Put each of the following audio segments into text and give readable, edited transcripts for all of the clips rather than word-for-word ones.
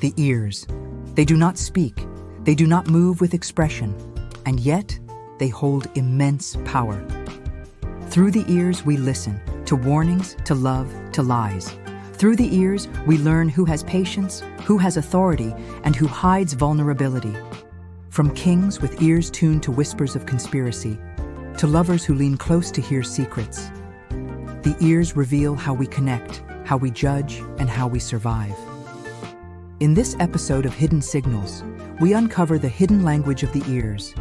The ears. They do not speak, they do not move with expression, and yet they hold immense power. Through the ears we listen, to warnings, to love, to lies. Through the ears we learn who has patience, who has authority, and who hides vulnerability. From kings with ears tuned to whispers of conspiracy, to lovers who lean close to hear secrets. The ears reveal how we connect, how we judge, and how we survive. In this episode of Hidden Signals, we uncover the hidden language of the ears,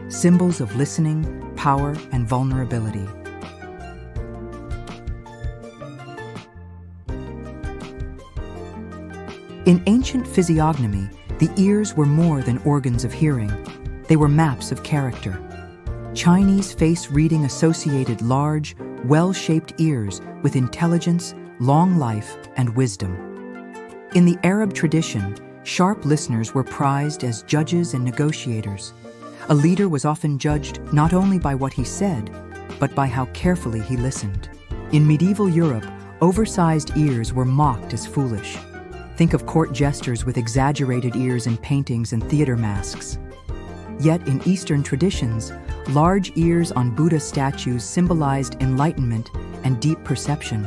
symbols of listening, power, and vulnerability. In ancient physiognomy, the ears were more than organs of hearing. They were maps of character. Chinese face reading associated large, well-shaped ears with intelligence, long life, and wisdom. In the Arab tradition, sharp listeners were prized as judges and negotiators. A leader was often judged not only by what he said, but by how carefully he listened. In medieval Europe, oversized ears were mocked as foolish. Think of court jesters with exaggerated ears in paintings and theater masks. Yet in Eastern traditions, large ears on Buddha statues symbolized enlightenment and deep perception.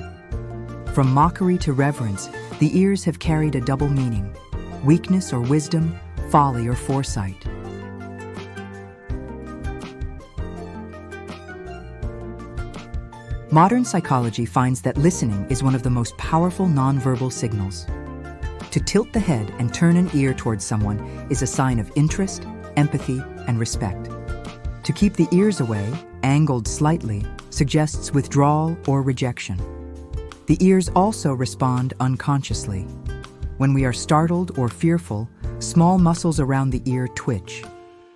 From mockery to reverence, the ears have carried a double meaning: weakness or wisdom, folly or foresight. Modern psychology finds that listening is one of the most powerful nonverbal signals. To tilt the head and turn an ear towards someone is a sign of interest, empathy, and respect. To keep the ears away, angled slightly, suggests withdrawal or rejection. The ears also respond unconsciously. When we are startled or fearful, small muscles around the ear twitch.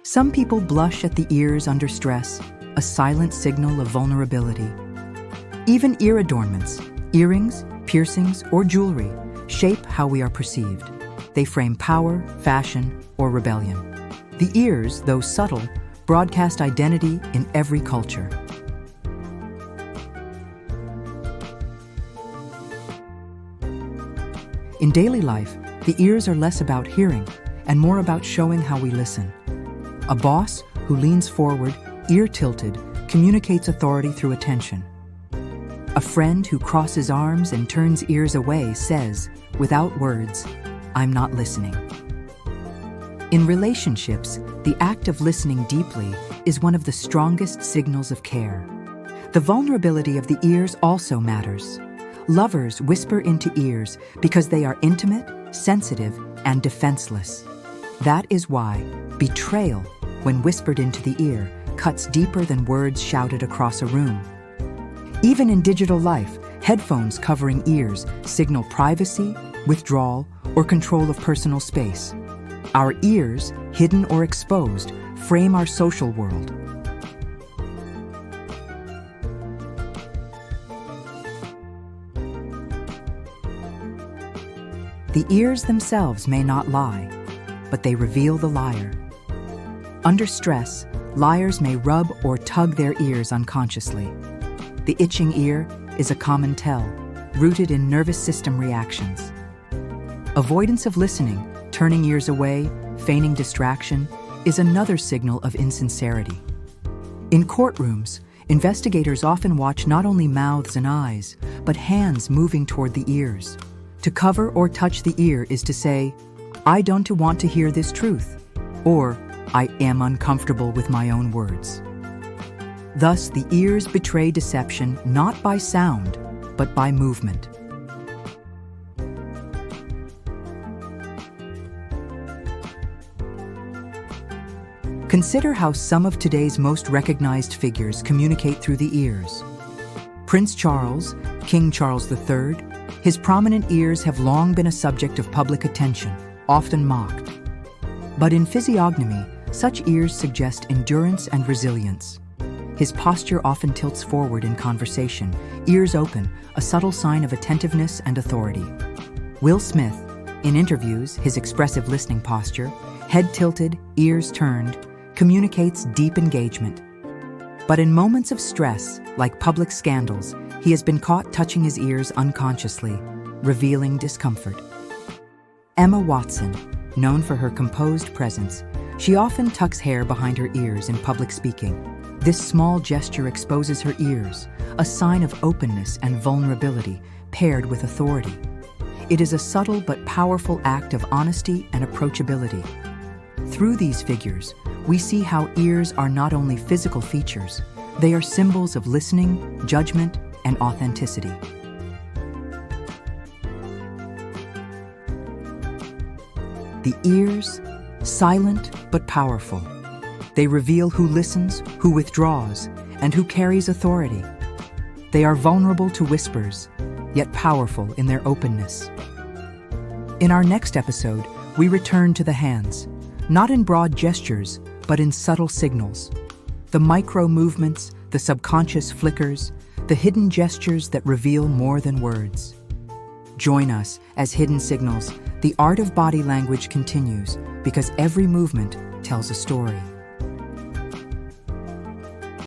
Some people blush at the ears under stress, a silent signal of vulnerability. Even ear adornments, earrings, piercings, or jewelry, shape how we are perceived. They frame power, fashion, or rebellion. The ears, though subtle, broadcast identity in every culture. In daily life, the ears are less about hearing and more about showing how we listen. A boss who leans forward, ear tilted, communicates authority through attention. A friend who crosses arms and turns ears away says, without words, "I'm not listening." In relationships, the act of listening deeply is one of the strongest signals of care. The vulnerability of the ears also matters. Lovers whisper into ears because they are intimate, sensitive, and defenseless. That is why betrayal, when whispered into the ear, cuts deeper than words shouted across a room. Even in digital life, headphones covering ears signal privacy, withdrawal, or control of personal space. Our ears, hidden or exposed, frame our social world. The ears themselves may not lie, but they reveal the liar. Under stress, liars may rub or tug their ears unconsciously. The itching ear is a common tell, rooted in nervous system reactions. Avoidance of listening, turning ears away, feigning distraction, is another signal of insincerity. In courtrooms, investigators often watch not only mouths and eyes, but hands moving toward the ears. To cover or touch the ear is to say, "I don't want to hear this truth," or "I am uncomfortable with my own words." Thus, the ears betray deception not by sound, but by movement. Consider how some of today's most recognized figures communicate through the ears. Prince Charles, King Charles III, his prominent ears have long been a subject of public attention, often mocked. But in physiognomy, such ears suggest endurance and resilience. His posture often tilts forward in conversation, ears open, a subtle sign of attentiveness and authority. Will Smith, in interviews, his expressive listening posture, head tilted, ears turned, communicates deep engagement. But in moments of stress, like public scandals, he has been caught touching his ears unconsciously, revealing discomfort. Emma Watson, known for her composed presence, she often tucks hair behind her ears in public speaking. This small gesture exposes her ears, a sign of openness and vulnerability paired with authority. It is a subtle but powerful act of honesty and approachability. Through these figures, we see how ears are not only physical features, they are symbols of listening, judgment, and authenticity. The ears, silent but powerful. They reveal who listens, who withdraws, and who carries authority. They are vulnerable to whispers, yet powerful in their openness. In our next episode, we return to the hands, not in broad gestures, but in subtle signals. The micro movements, the subconscious flickers, the hidden gestures that reveal more than words. Join us as Hidden Signals, the art of body language continues, because every movement tells a story.